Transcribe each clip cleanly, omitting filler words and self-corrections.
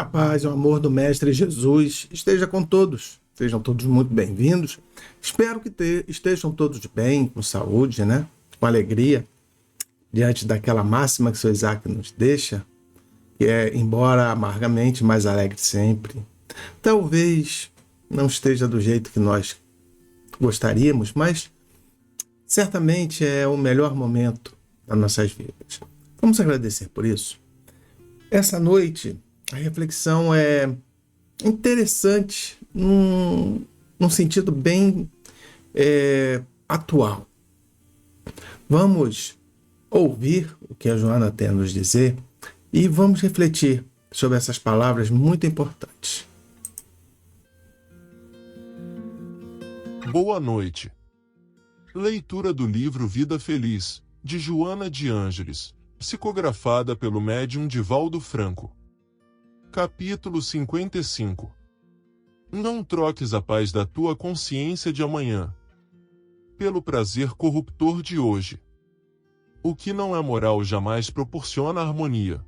paz e o amor do Mestre Jesus esteja com todos. Sejam todos muito bem-vindos. Espero que estejam todos bem, com saúde, né? Com alegria, diante daquela máxima que o Sr. Isaac nos deixa, que é, embora amargamente, mais alegre sempre. Talvez não esteja do jeito que nós gostaríamos, mas certamente é o melhor momento das nossas vidas. Vamos agradecer por isso. Essa noite, a reflexão é interessante num sentido bem atual. Vamos ouvir o que a Joana tem a nos dizer e vamos refletir sobre essas palavras muito importantes. Boa noite. Leitura do livro Vida Feliz, de Joana de Ângeles, psicografada pelo médium Divaldo Franco. Capítulo 55. Não troques a paz da tua consciência de amanhã pelo prazer corruptor de hoje. O que não é moral jamais proporciona harmonia.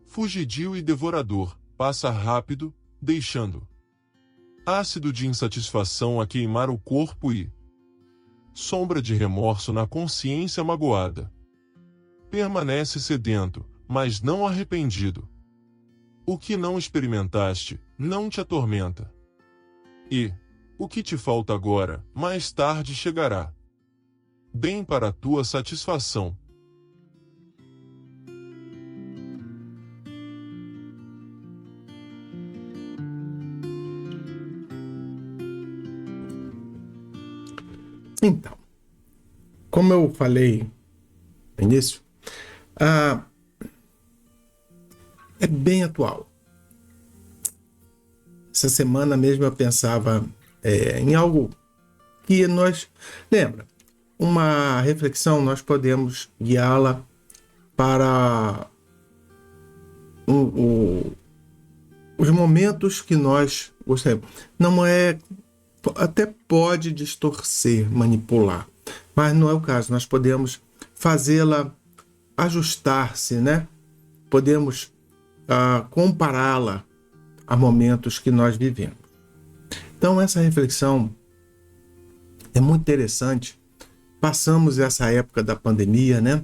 Fugidio e devorador, passa rápido, deixando ácido de insatisfação a queimar o corpo e sombra de remorso na consciência magoada. Permanece sedento, mas não arrependido. O que não experimentaste, não te atormenta. E o que te falta agora, mais tarde chegará. Bem para a tua satisfação. Então, como eu falei no início, é bem atual. Essa semana mesmo eu pensava em algo que nós... Lembra, uma reflexão nós podemos guiá-la para os momentos que nós gostamos. Não é... Até pode distorcer, manipular, mas não é o caso. Nós podemos fazê-la ajustar-se, né? Podemos compará-la a momentos que nós vivemos. Então, essa reflexão é muito interessante. Passamos essa época da pandemia, né?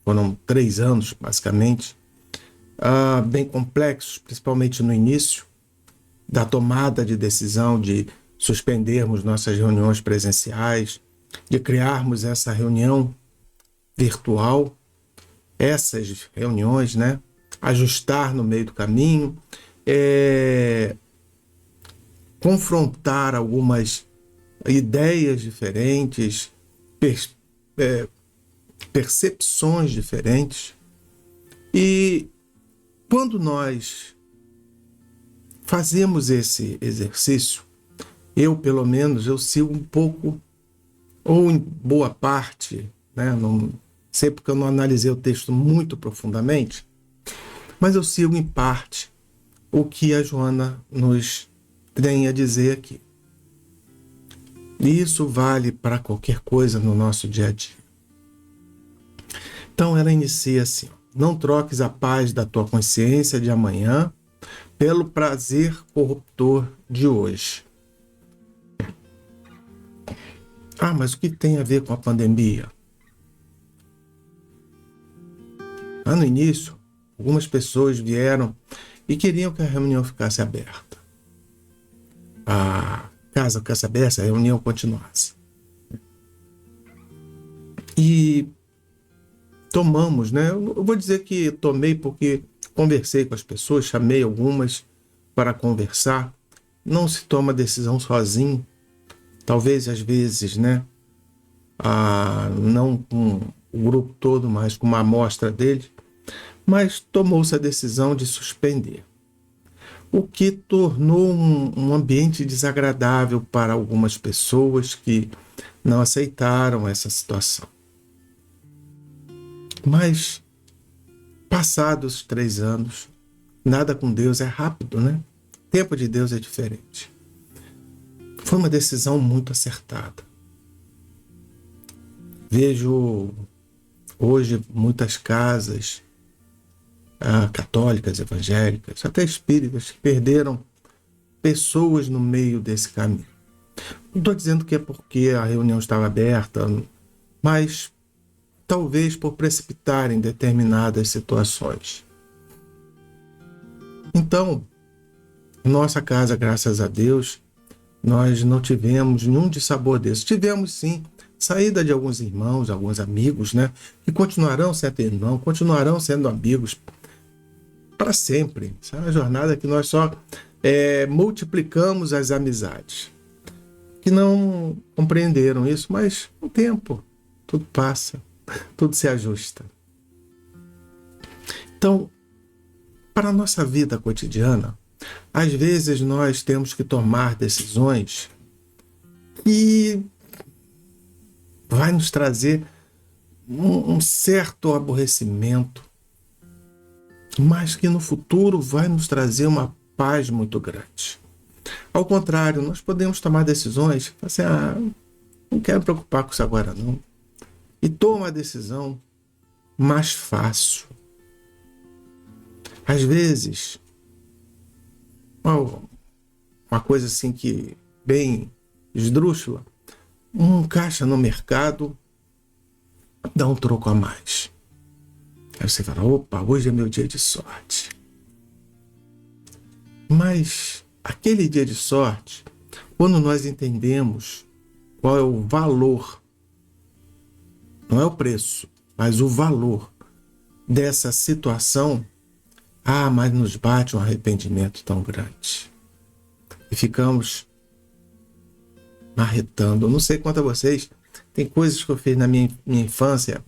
Foram 3 anos, basicamente, bem complexos, principalmente no início, da tomada de decisão de suspendermos nossas reuniões presenciais, de criarmos essa reunião virtual, essas reuniões, né? Ajustar no meio do caminho, confrontar algumas ideias diferentes, percepções diferentes. E quando nós fazemos esse exercício, eu, pelo menos, eu sigo um pouco, ou em boa parte, né? Não sei porque eu não analisei o texto muito profundamente, mas eu sigo em parte o que a Joana nos tem a dizer aqui. E isso vale para qualquer coisa no nosso dia a dia. Então ela inicia assim: não troques a paz da tua consciência de amanhã pelo prazer corruptor de hoje. Mas o que tem a ver com a pandemia? No início, algumas pessoas vieram e queriam que a reunião ficasse aberta. A casa ficasse aberta, a reunião continuasse. E tomamos, né? Eu vou dizer que tomei porque conversei com as pessoas, chamei algumas para conversar. Não se toma decisão sozinho. Talvez, às vezes, né? Não com o grupo todo, mas com uma amostra dele. Mas tomou-se a decisão de suspender. O que tornou um ambiente desagradável para algumas pessoas que não aceitaram essa situação. Mas, passados 3 anos, nada com Deus é rápido, né? O tempo de Deus é diferente. Foi uma decisão muito acertada. Vejo hoje muitas casas católicas, evangélicas, até espíritas, que perderam pessoas no meio desse caminho. Não estou dizendo que é porque a reunião estava aberta, mas talvez por precipitarem determinadas situações. Então, nossa casa, graças a Deus, nós não tivemos nenhum dissabor desse. Tivemos, sim, saída de alguns irmãos, alguns amigos, né? Que continuarão sendo irmãos, continuarão sendo amigos para sempre. Essa é uma jornada que nós só multiplicamos as amizades. Que não compreenderam isso, mas com o tempo, tudo passa, tudo se ajusta. Então, para a nossa vida cotidiana, às vezes nós temos que tomar decisões que vai nos trazer um certo aborrecimento, mas que no futuro vai nos trazer uma paz muito grande. Ao contrário, nós podemos tomar decisões, assim, não quero me preocupar com isso agora não. E toma a decisão mais fácil. Às vezes, uma coisa assim que bem esdrúxula, um caixa no mercado dá um troco a mais. Aí você fala, opa, hoje é meu dia de sorte. Mas aquele dia de sorte, quando nós entendemos qual é o valor, não é o preço, mas o valor dessa situação, mas nos bate um arrependimento tão grande. E ficamos marretando. Eu não sei quanto a vocês, tem coisas que eu fiz na minha infância,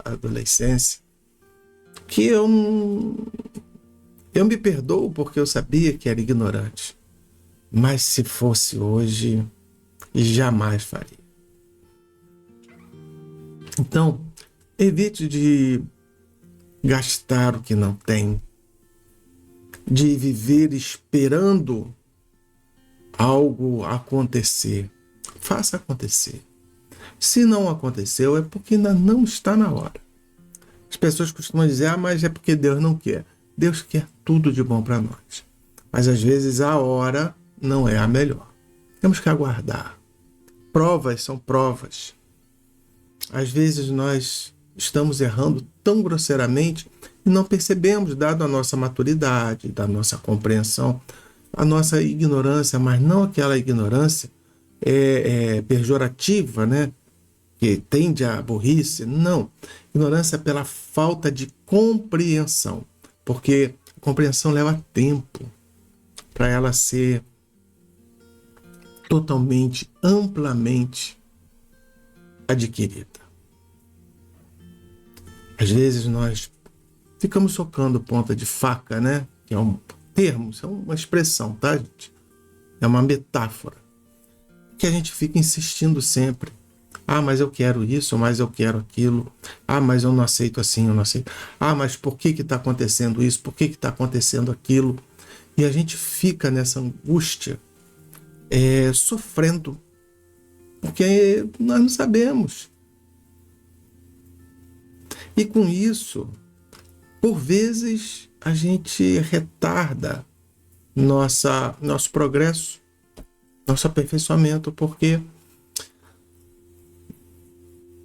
adolescência, que eu me perdoo porque eu sabia que era ignorante. Mas se fosse hoje, jamais faria. Então, evite de gastar o que não tem, de viver esperando algo acontecer. Faça acontecer. Se não aconteceu, é porque ainda não está na hora. As pessoas costumam dizer, mas é porque Deus não quer. Deus quer tudo de bom para nós. Mas às vezes a hora não é a melhor. Temos que aguardar. Provas são provas. Às vezes nós estamos errando tão grosseiramente e não percebemos, dado a nossa maturidade, da nossa compreensão, a nossa ignorância, mas não aquela ignorância pejorativa, né? Que tende à burrice. Não. Ignorância pela falta de compreensão. Porque a compreensão leva tempo para ela ser totalmente, amplamente adquirida. Às vezes nós ficamos socando ponta de faca, né? Que é um termo, isso é uma expressão, tá, gente? É uma metáfora. Que a gente fica insistindo sempre. Mas eu quero isso, mas eu quero aquilo. Mas eu não aceito assim, eu não aceito. Mas por que está acontecendo isso? Por que está acontecendo aquilo? E a gente fica nessa angústia, sofrendo. Porque nós não sabemos. E com isso, por vezes, a gente retarda nosso progresso, nosso aperfeiçoamento, porque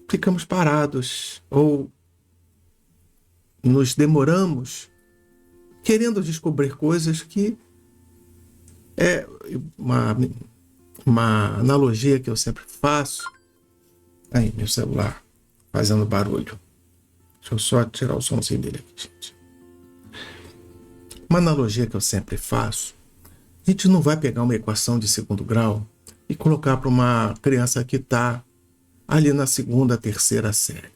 ficamos parados ou nos demoramos querendo descobrir coisas que é uma analogia que eu sempre faço. Aí, meu celular fazendo barulho. Deixa eu só tirar o somzinho dele aqui, gente. Uma analogia que eu sempre faço. A gente não vai pegar uma equação de segundo grau e colocar para uma criança que está ali na segunda, terceira série.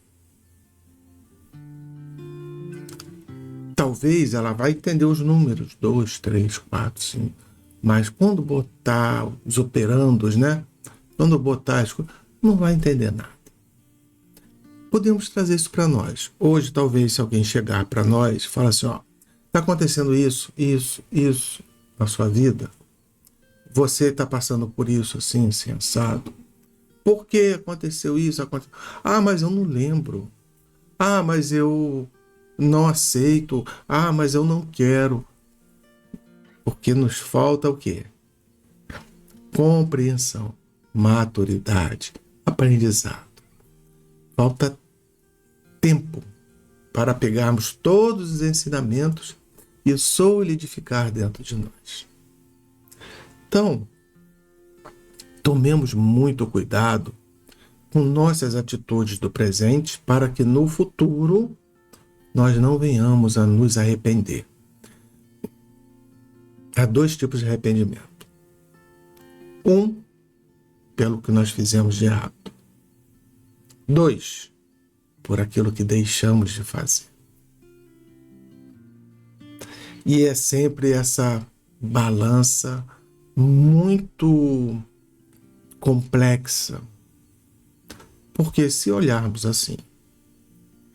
Talvez ela vai entender os números, 2, 3, 4, 5. Mas quando botar os operandos, né? Quando botar as coisas, não vai entender nada. Podemos trazer isso para nós. Hoje, talvez, se alguém chegar para nós e falar assim, está acontecendo isso na sua vida, você está passando por isso assim, assado. Por que aconteceu isso? Mas eu não lembro. Mas eu não aceito, mas eu não quero. Porque nos falta o quê? Compreensão, maturidade, aprendizado. Falta tempo para pegarmos todos os ensinamentos e solidificar dentro de nós. Então, tomemos muito cuidado com nossas atitudes do presente para que no futuro nós não venhamos a nos arrepender. Há 2 tipos de arrependimento. Um, pelo que nós fizemos de errado. 2, por aquilo que deixamos de fazer. E é sempre essa balança muito complexa. Porque se olharmos assim,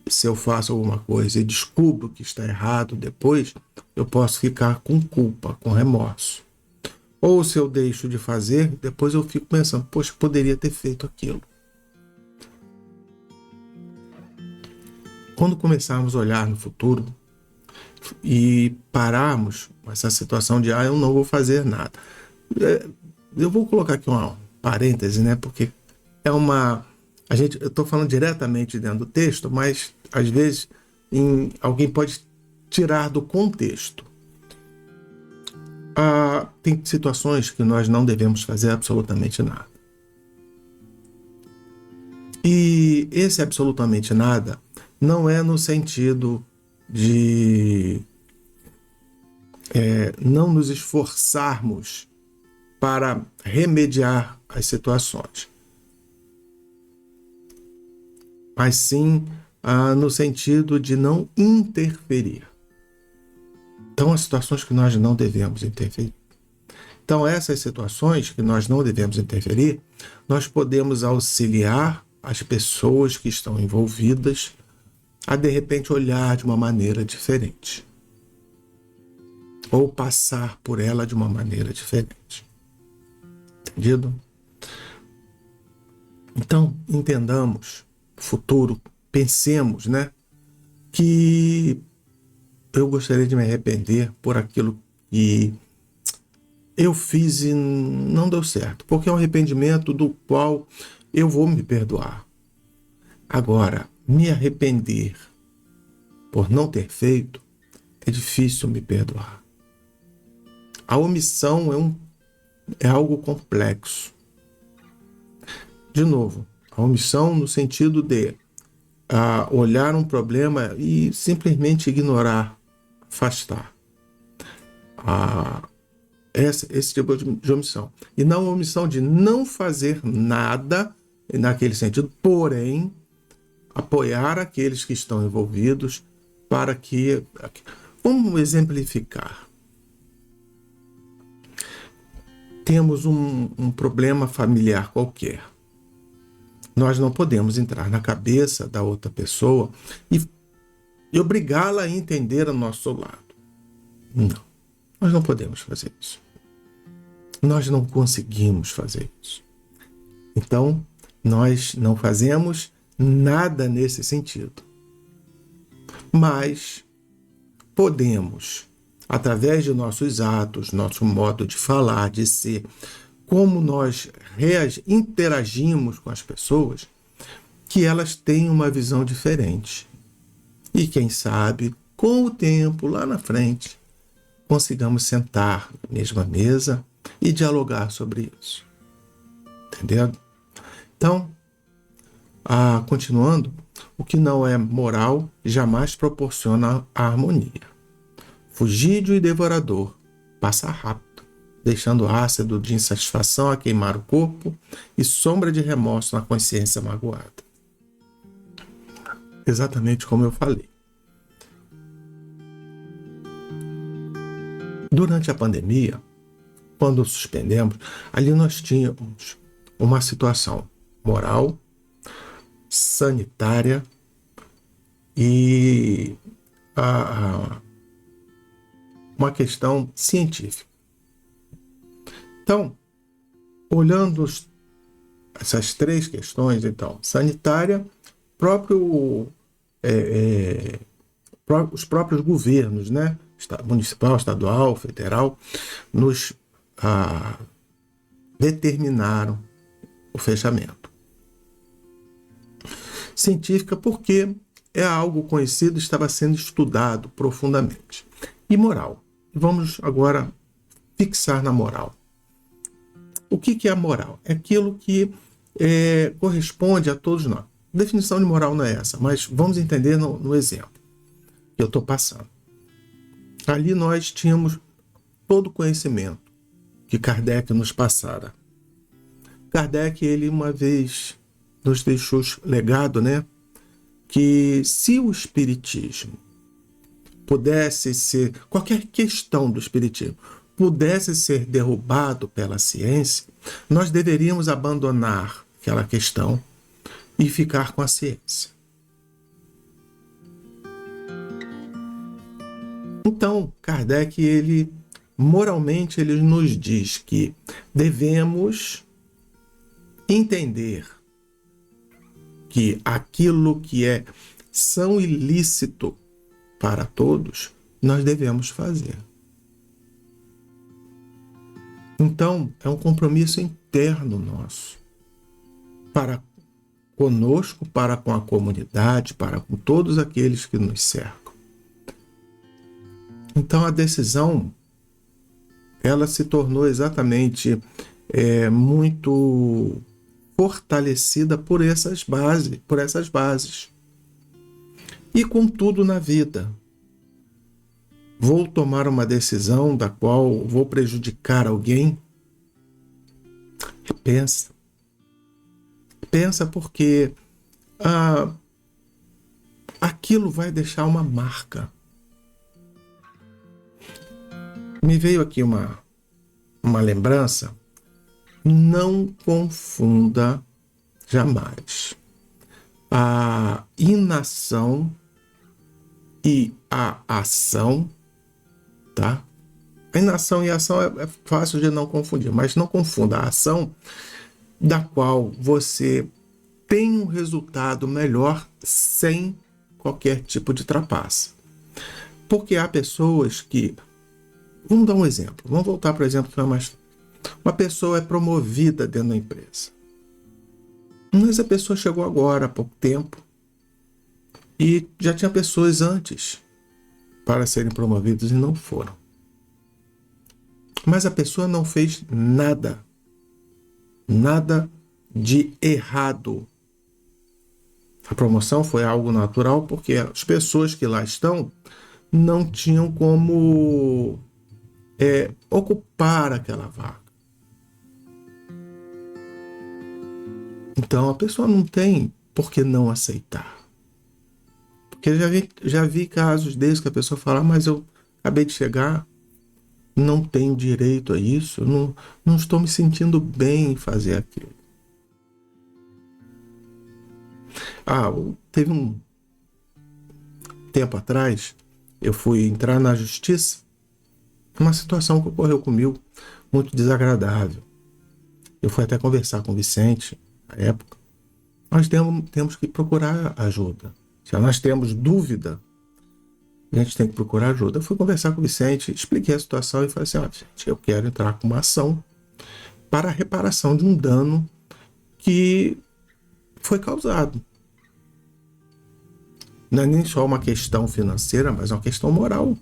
se eu faço alguma coisa e descubro que está errado depois, eu posso ficar com culpa, com remorso. Ou se eu deixo de fazer, depois eu fico pensando, poxa, poderia ter feito aquilo. Quando começarmos a olhar no futuro e pararmos com essa situação de eu não vou fazer nada. Eu vou colocar aqui uma parêntese, né? Porque eu estou falando diretamente dentro do texto, mas às vezes alguém pode tirar do contexto. Tem situações que nós não devemos fazer absolutamente nada. E esse absolutamente nada não é no sentido de não nos esforçarmos para remediar as situações, mas sim no sentido de não interferir. Então, as situações que nós não devemos interferir. Então, essas situações que nós não devemos interferir, nós podemos auxiliar as pessoas que estão envolvidas a, de repente, olhar de uma maneira diferente. Ou passar por ela de uma maneira diferente. Entendido? Então, entendamos o futuro, pensemos, né, que eu gostaria de me arrepender por aquilo que eu fiz e não deu certo, porque é um arrependimento do qual eu vou me perdoar. Agora, me arrepender por não ter feito, é difícil me perdoar. A omissão é algo complexo. De novo, a omissão no sentido de olhar um problema e simplesmente ignorar, afastar. Esse tipo de omissão. E não a omissão de não fazer nada naquele sentido, porém, apoiar aqueles que estão envolvidos para que... Vamos exemplificar. Temos um problema familiar qualquer. Nós não podemos entrar na cabeça da outra pessoa e obrigá-la a entender a nosso lado. Não, nós não podemos fazer isso. Nós não conseguimos fazer isso. Então, nós não fazemos nada nesse sentido. Mas podemos, através de nossos atos, nosso modo de falar, de ser, como nós interagimos com as pessoas, que elas tenham uma visão diferente. E quem sabe, com o tempo, lá na frente, consigamos sentar na mesma mesa e dialogar sobre isso. Entendendo? Então, continuando, o que não é moral jamais proporciona a harmonia. Fugídio e devorador passa rápido, deixando ácido de insatisfação a queimar o corpo e sombra de remorso na consciência magoada. Exatamente como eu falei. Durante a pandemia, quando suspendemos, ali nós tínhamos uma situação moral, sanitária e uma questão científica. Então, olhando essas 3 questões, então, sanitária, próprio os próprios governos, né? Municipal, estadual, federal, nos determinaram o fechamento. Científica porque é algo conhecido, estava sendo estudado profundamente. E moral. Vamos agora fixar na moral. O que é a moral? É aquilo que corresponde a todos nós. A definição de moral não é essa, mas vamos entender no exemplo que eu estou passando. Ali nós tínhamos todo o conhecimento que Kardec nos passara. Kardec, ele uma vez nos deixou legado, né? Que se o Espiritismo pudesse ser, qualquer questão do Espiritismo pudesse ser derrubado pela ciência, nós deveríamos abandonar aquela questão e ficar com a ciência. Então, Kardec, moralmente, ele nos diz que devemos entender que aquilo que é são ilícito para todos, nós devemos fazer. Então, é um compromisso interno nosso, para conosco, para com a comunidade, para com todos aqueles que nos cercam. Então, a decisão, ela se tornou exatamente muito fortalecida por essas bases. E com tudo na vida. Vou tomar uma decisão da qual vou prejudicar alguém? Pensa. Pensa porque aquilo vai deixar uma marca. Me veio aqui uma lembrança. Não confunda jamais a inação e a ação, tá? A inação e a ação é fácil de não confundir, mas não confunda a ação da qual você tem um resultado melhor sem qualquer tipo de trapaça. Porque há pessoas que... Vamos dar um exemplo. Vamos voltar para o exemplo que é mais... Uma pessoa é promovida dentro da empresa. Mas a pessoa chegou agora, há pouco tempo, e já tinha pessoas antes para serem promovidas e não foram. Mas a pessoa não fez nada de errado. A promoção foi algo natural porque as pessoas que lá estão não tinham como ocupar aquela vaga. Então a pessoa não tem por que não aceitar. Porque eu já vi casos desses que a pessoa fala, mas eu acabei de chegar, não tenho direito a isso, não estou me sentindo bem em fazer aquilo. Teve um tempo atrás, eu fui entrar na justiça, uma situação que ocorreu comigo, muito desagradável. Eu fui até conversar com o Vicente, na época. Nós temos que procurar ajuda. Se nós temos dúvida, a gente tem que procurar ajuda. Eu fui conversar com o Vicente, expliquei a situação e falei assim, gente, eu quero entrar com uma ação para a reparação de um dano que foi causado. Não é nem só uma questão financeira, mas é uma questão moral.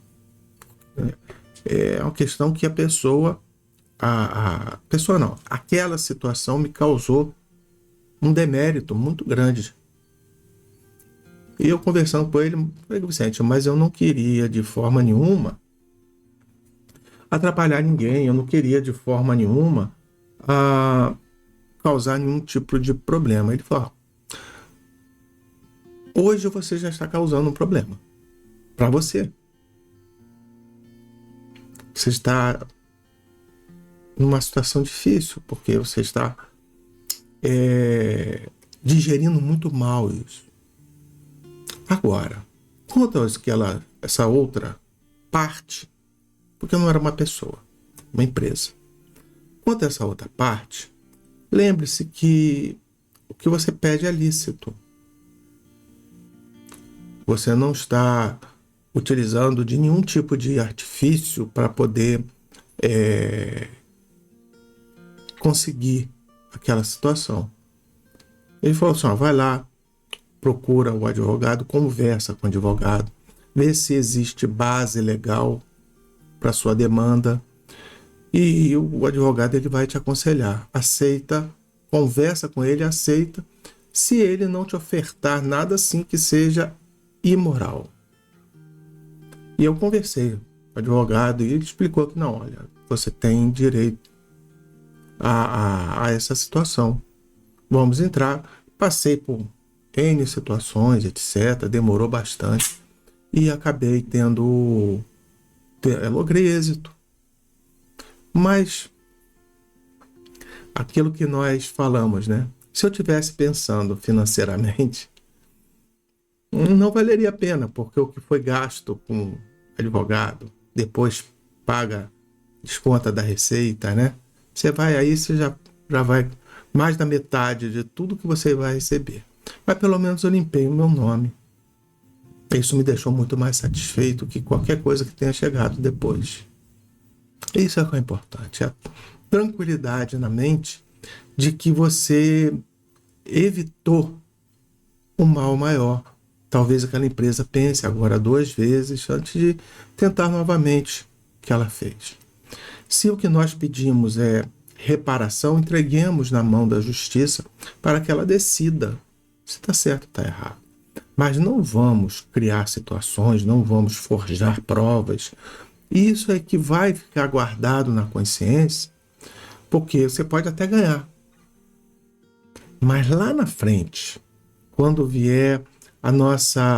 É uma questão que a pessoa... aquela situação me causou um demérito muito grande. E eu conversando com ele, falei, Vicente, mas eu não queria de forma nenhuma atrapalhar ninguém, eu não queria de forma nenhuma causar nenhum tipo de problema. Ele falou, hoje você já está causando um problema para você. Você está numa situação difícil, porque você está digerindo muito mal isso. Agora, quanto a essa outra parte, porque não era uma pessoa, uma empresa. Quanto a essa outra parte, lembre-se que o que você pede é lícito. Você não está utilizando de nenhum tipo de artifício para poder conseguir aquela situação. Ele falou assim, vai lá, procura o advogado, conversa com o advogado, vê se existe base legal para sua demanda e o advogado ele vai te aconselhar. Aceita, conversa com ele, aceita, se ele não te ofertar nada assim que seja imoral. E eu conversei com o advogado e ele explicou que não, olha, você tem direito a essa situação. Vamos entrar. Passei por N situações, etc. Demorou bastante. E acabei logrei êxito. Mas aquilo que nós falamos, né? Se eu estivesse pensando financeiramente, não valeria a pena, porque o que foi gasto com advogado, depois paga, desconta da receita, né? Você vai aí, você já vai mais da metade de tudo que você vai receber. Mas pelo menos eu limpei o meu nome. Isso me deixou muito mais satisfeito que qualquer coisa que tenha chegado depois. Isso é o que é importante. A tranquilidade na mente de que você evitou um mal maior. Talvez aquela empresa pense agora 2 vezes antes de tentar novamente o que ela fez. Se o que nós pedimos é reparação, entreguemos na mão da justiça para que ela decida se está certo ou está errado. Mas não vamos criar situações, não vamos forjar provas. Isso é que vai ficar guardado na consciência, porque você pode até ganhar. Mas lá na frente, quando vier nosso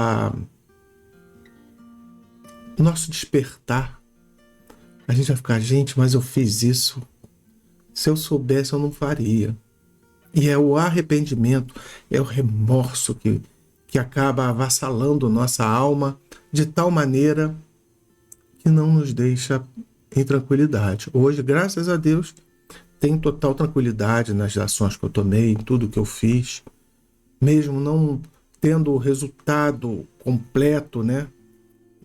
despertar, a gente vai ficar, gente, mas eu fiz isso. Se eu soubesse, eu não faria. E é o arrependimento, é o remorso que acaba avassalando nossa alma de tal maneira que não nos deixa em tranquilidade. Hoje, graças a Deus, tenho total tranquilidade nas ações que eu tomei, em tudo que eu fiz, mesmo não tendo o resultado completo, né,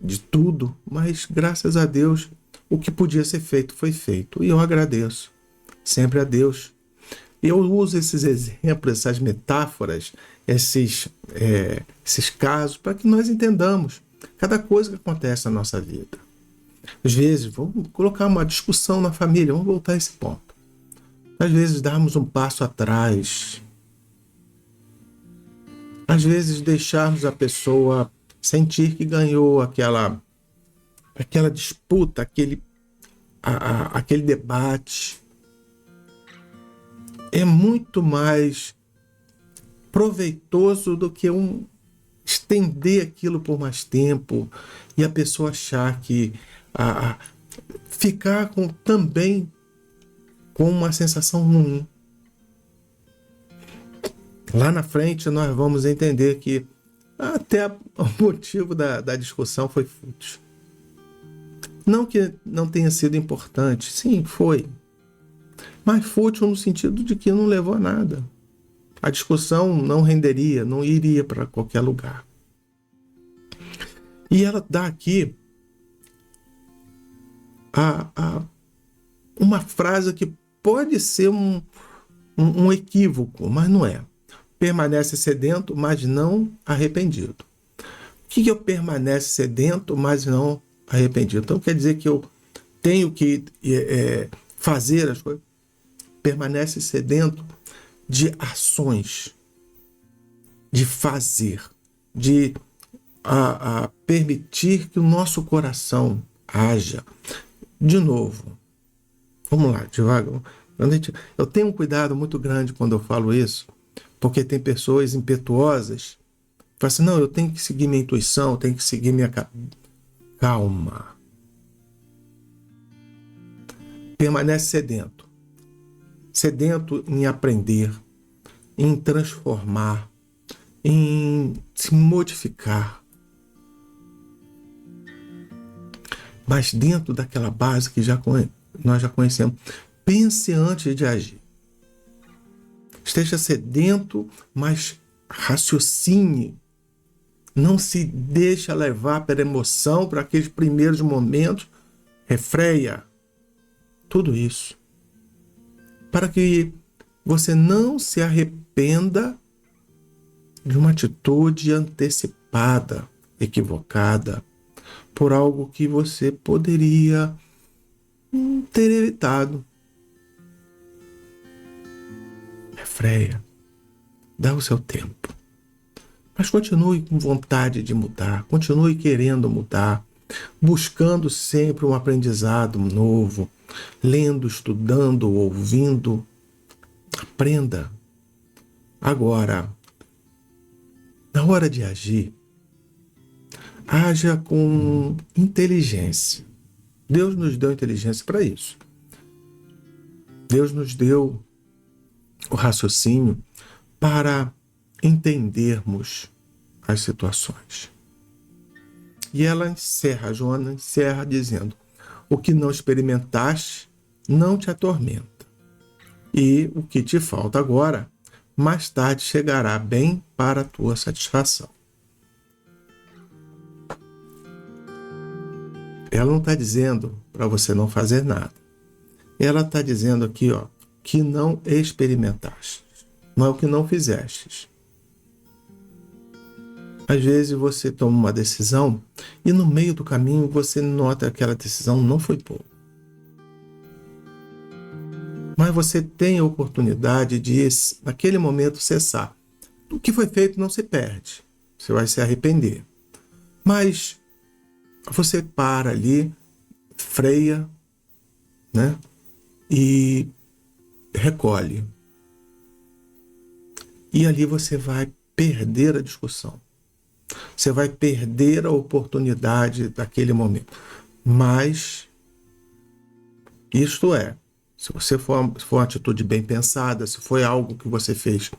de tudo, mas graças a Deus o que podia ser feito foi feito. E eu agradeço sempre a Deus. Eu uso esses exemplos, essas metáforas, esses casos, para que nós entendamos cada coisa que acontece na nossa vida. Às vezes, vamos colocar uma discussão na família, vamos voltar a esse ponto. Às vezes, darmos um passo atrás. Às vezes, deixarmos a pessoa sentir que ganhou aquela disputa, aquele debate. É muito mais proveitoso do que estender aquilo por mais tempo e a pessoa achar que ficar também com uma sensação ruim. Lá na frente nós vamos entender que até o motivo da discussão foi fútil. Não que não tenha sido importante, sim, foi. Mas fútil no sentido de que não levou a nada. A discussão não renderia, não iria para qualquer lugar. E ela dá aqui uma frase que pode ser um equívoco, mas não é. Permanece sedento, mas não arrependido. O que é o permanece sedento, mas não arrependido? Então quer dizer que eu tenho que fazer as coisas. Permanece sedento de ações, de fazer, de permitir que o nosso coração haja. De novo, vamos lá, devagar. Eu tenho um cuidado muito grande quando eu falo isso, porque tem pessoas impetuosas que falam assim, não, eu tenho que seguir minha intuição, eu tenho que seguir minha... Calma. Permanece sedento. Sedento em aprender, em transformar, em se modificar. Mas dentro daquela base que nós já conhecemos. Pense antes de agir. Esteja sedento, mas raciocine Não se deixa levar pela emoção, para aqueles primeiros momentos. Refreia tudo isso, para que você não se arrependa de uma atitude antecipada, equivocada, por algo que você poderia ter evitado. Refreia, dá o seu tempo. Mas continue com vontade de mudar, continue querendo mudar, buscando sempre um aprendizado novo, lendo, estudando, ouvindo. Aprenda. Agora, na hora de agir, haja com inteligência. Deus nos deu inteligência para isso. Deus nos deu o raciocínio para entendermos as situações. E ela encerra, Joana encerra dizendo: o que não experimentaste não te atormenta. E o que te falta agora, mais tarde chegará bem para a tua satisfação. Ela não está dizendo para você não fazer nada. Ela está dizendo aqui, que não experimentaste. Não é o que não fizestes. Às vezes você toma uma decisão e no meio do caminho você nota que aquela decisão não foi boa. Mas você tem a oportunidade de, naquele momento, cessar. O que foi feito não se perde. Você vai se arrepender. Mas você para ali, freia, né? E recolhe. E ali você vai perder a discussão. Você vai perder a oportunidade daquele momento. Mas, isto é, se você for uma atitude bem pensada, se foi algo que você fez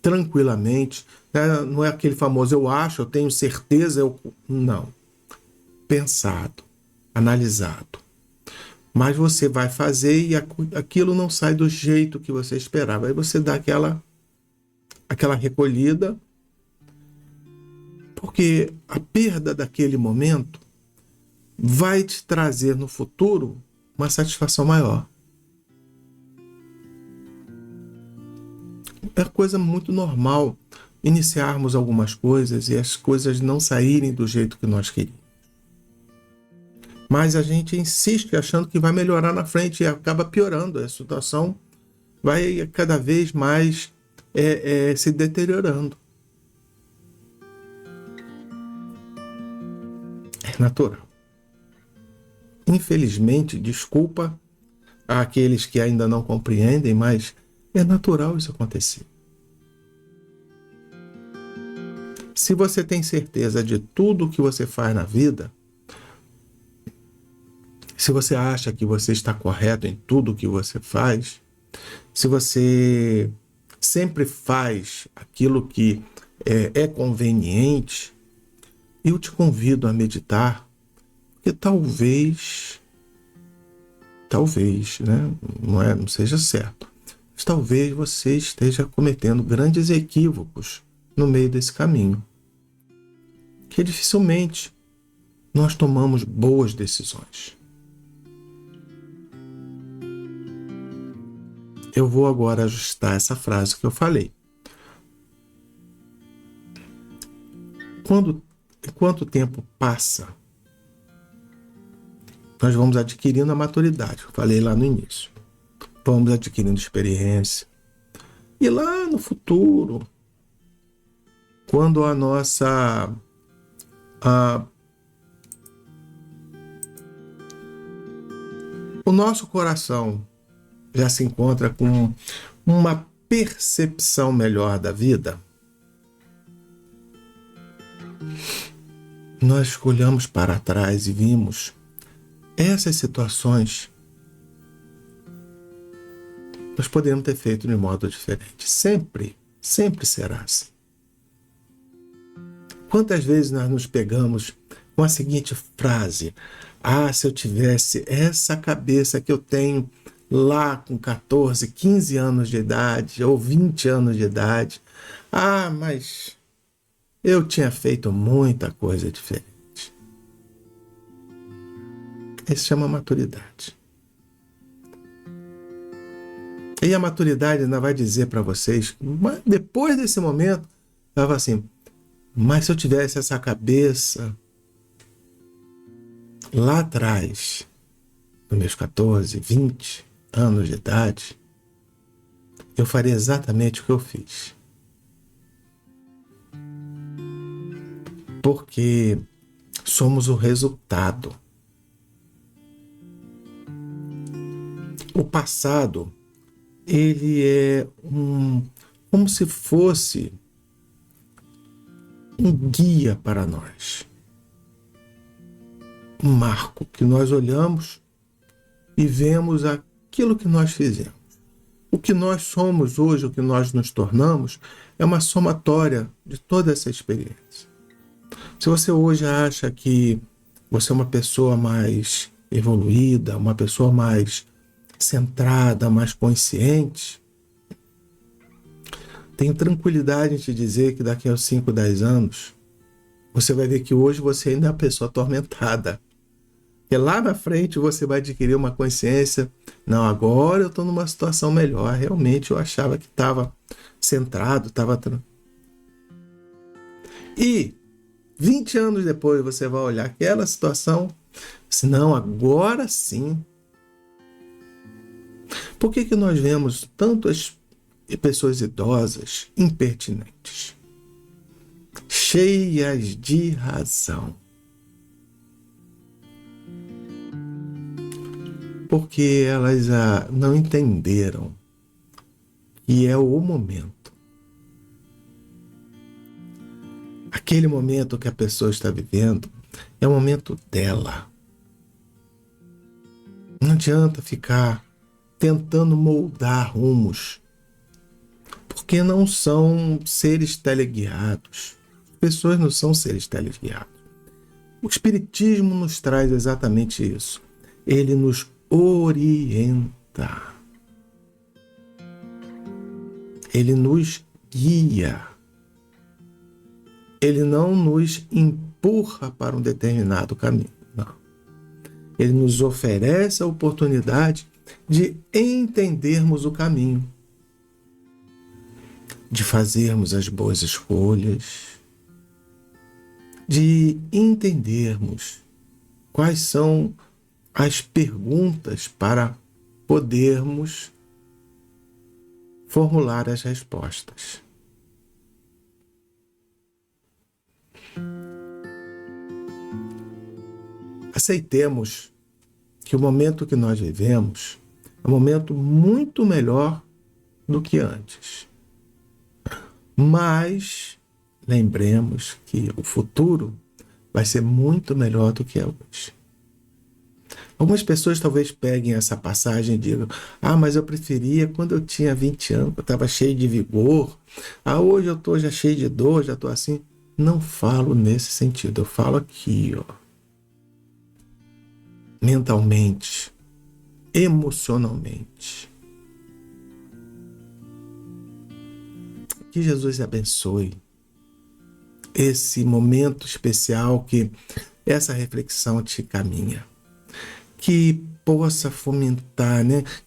tranquilamente, né? Não é aquele famoso eu acho, eu tenho certeza, não. Pensado, analisado. Mas você vai fazer e aquilo não sai do jeito que você esperava. Aí você dá aquela recolhida, porque a perda daquele momento vai te trazer no futuro uma satisfação maior. É coisa muito normal iniciarmos algumas coisas e as coisas não saírem do jeito que nós queríamos. Mas a gente insiste achando que vai melhorar na frente e acaba piorando. A situação vai cada vez mais se deteriorando. É natural. Infelizmente, desculpa àqueles que ainda não compreendem, mas é natural isso acontecer. Se você tem certeza de tudo o que você faz na vida, se você acha que você está correto em tudo o que você faz, se você sempre faz aquilo que é conveniente, eu te convido a meditar, porque talvez, né, não seja certo, mas talvez você esteja cometendo grandes equívocos no meio desse caminho, que dificilmente nós tomamos boas decisões. Eu vou agora ajustar essa frase que eu falei. Enquanto o tempo passa, nós vamos adquirindo a maturidade, eu falei lá no início. Vamos adquirindo experiência. E lá no futuro, quando o nosso coração já se encontra com uma percepção melhor da vida, nós olhamos para trás e vimos essas situações, nós podemos ter feito de modo diferente. Sempre será assim. Quantas vezes nós nos pegamos com a seguinte frase: se eu tivesse essa cabeça que eu tenho lá com 14, 15 anos de idade, ou 20 anos de idade, mas eu tinha feito muita coisa diferente. Isso chama maturidade. E a maturidade ainda vai dizer para vocês, depois desse momento, ela fala assim, mas se eu tivesse essa cabeça lá atrás, nos meus 14, 20 anos de idade, eu faria exatamente o que eu fiz. Porque somos o resultado. O passado, ele é como se fosse um guia para nós. Um marco que nós olhamos e vemos aquilo que nós fizemos. O que nós somos hoje, o que nós nos tornamos, é uma somatória de toda essa experiência. Se você hoje acha que você é uma pessoa mais evoluída, uma pessoa mais centrada, mais consciente, tenho tranquilidade em te dizer que daqui a 5, 10 anos, você vai ver que hoje você ainda é uma pessoa atormentada. E lá na frente você vai adquirir uma consciência, não, agora eu estou numa situação melhor, realmente eu achava que estava centrado, estava... E 20 anos depois você vai olhar aquela situação, se não, agora sim. Por que nós vemos tantas pessoas idosas, impertinentes, cheias de razão? Porque elas não entenderam que é o momento. Aquele momento que a pessoa está vivendo é o momento dela. Não adianta ficar tentando moldar rumos, porque não são seres teleguiados. As pessoas não são seres teleguiados. O Espiritismo nos traz exatamente isso. Ele nos orienta. Ele nos guia. Ele não nos empurra para um determinado caminho. Não. Ele nos oferece a oportunidade de entendermos o caminho, de fazermos as boas escolhas, de entendermos quais são as perguntas para podermos formular as respostas. Aceitemos que o momento que nós vivemos é um momento muito melhor do que antes. Mas lembremos que o futuro vai ser muito melhor do que é hoje. Algumas pessoas talvez peguem essa passagem e digam, mas eu preferia quando eu tinha 20 anos, eu estava cheio de vigor, hoje eu estou já cheio de dor, já estou assim. Não falo nesse sentido, eu falo aqui, mentalmente, emocionalmente. Que Jesus abençoe esse momento especial que essa reflexão te caminha. Que possa fomentar,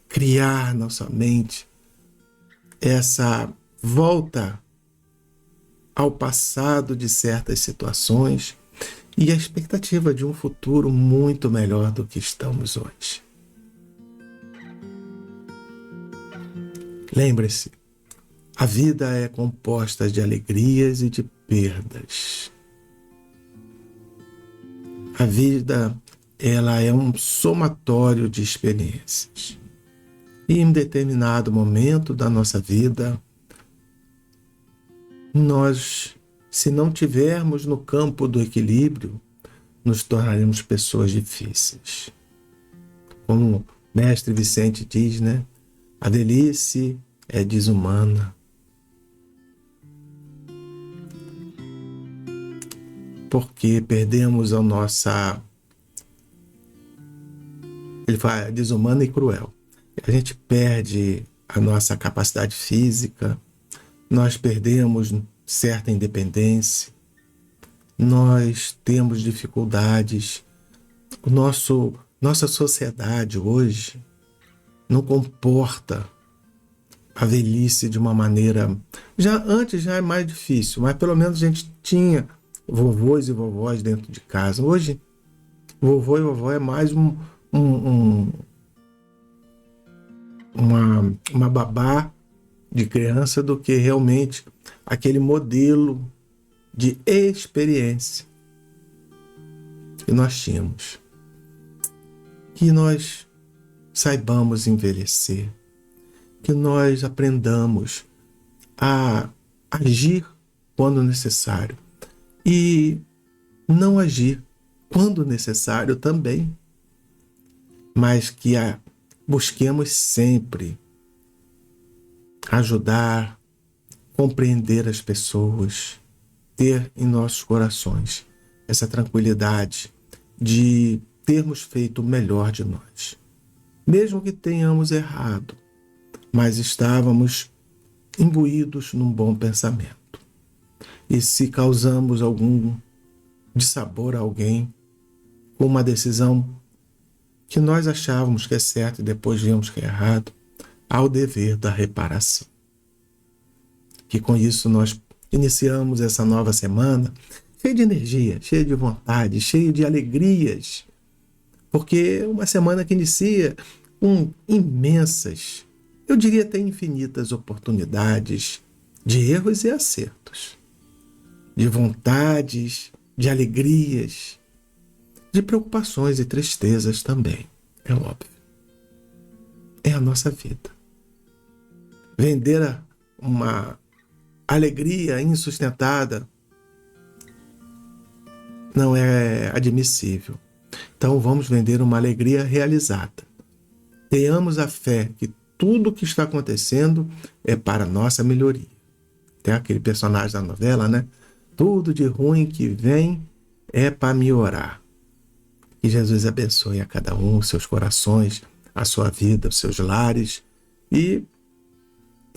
criar na sua mente essa volta ao passado de certas situações e a expectativa de um futuro muito melhor do que estamos hoje. Lembre-se, a vida é composta de alegrias e de perdas. A vida, ela é um somatório de experiências. E em um determinado momento da nossa vida, nós, se não tivermos no campo do equilíbrio, nos tornaremos pessoas difíceis. Como o mestre Vicente diz, a velhice é desumana. Porque perdemos a nossa... Ele fala desumana e cruel. A gente perde a nossa capacidade física, nós perdemos certa independência, nós temos dificuldades. Nossa sociedade hoje não comporta a velhice de uma maneira... Antes já é mais difícil, mas pelo menos a gente tinha vovôs e vovós dentro de casa. Hoje, vovô e vovó é mais uma babá de criança do que realmente aquele modelo de experiência que nós tínhamos. Que nós saibamos envelhecer, que nós aprendamos a agir quando necessário e não agir quando necessário também, mas que busquemos sempre ajudar, compreender as pessoas, ter em nossos corações essa tranquilidade de termos feito o melhor de nós. Mesmo que tenhamos errado, mas estávamos imbuídos num bom pensamento. E se causamos algum dissabor a alguém com uma decisão que nós achávamos que é certa e depois vimos que é errado, há o dever da reparação. Que com isso nós iniciamos essa nova semana cheia de energia, cheia de vontade, cheia de alegrias, porque uma semana que inicia com imensas, eu diria até infinitas oportunidades de erros e acertos, de vontades, de alegrias, de preocupações e tristezas também, é óbvio. É a nossa vida. Vender uma alegria insustentada não é admissível. Então vamos vender uma alegria realizada. Tenhamos a fé que tudo o que está acontecendo é para a nossa melhoria. Tem aquele personagem da novela, né? Tudo de ruim que vem é para melhorar. Que Jesus abençoe a cada um, os seus corações, a sua vida, os seus lares. E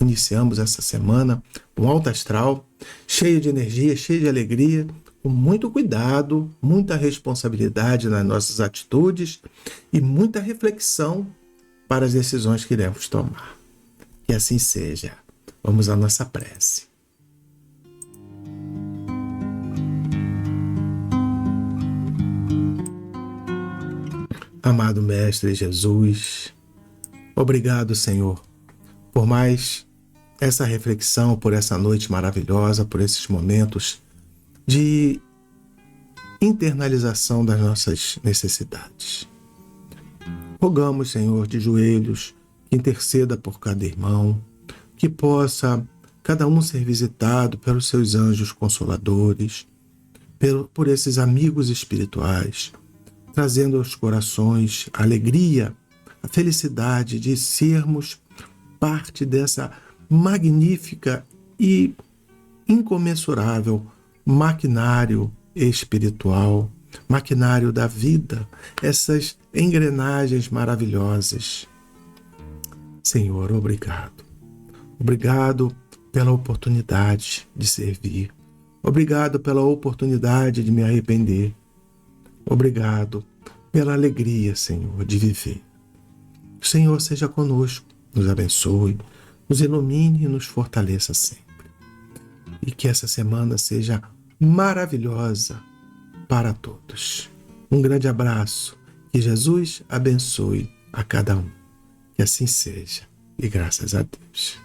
iniciamos essa semana com alto astral, cheio de energia, cheio de alegria, com muito cuidado, muita responsabilidade nas nossas atitudes e muita reflexão para as decisões que iremos tomar. Que assim seja. Vamos à nossa prece. Amado Mestre Jesus, obrigado, Senhor, por mais essa reflexão, por essa noite maravilhosa, por esses momentos de internalização das nossas necessidades. Rogamos, Senhor, de joelhos, que interceda por cada irmão, que possa cada um ser visitado pelos seus anjos consoladores, por esses amigos espirituais, trazendo aos corações a alegria, a felicidade de sermos parte dessa magnífica e incomensurável maquinário espiritual, maquinário da vida, essas engrenagens maravilhosas. Senhor, obrigado. Obrigado pela oportunidade de servir. Obrigado pela oportunidade de me arrepender. Obrigado pela alegria, Senhor, de viver. O Senhor seja conosco, nos abençoe, nos ilumine e nos fortaleça sempre. E que essa semana seja maravilhosa para todos. Um grande abraço. Que Jesus abençoe a cada um. Que assim seja. E graças a Deus.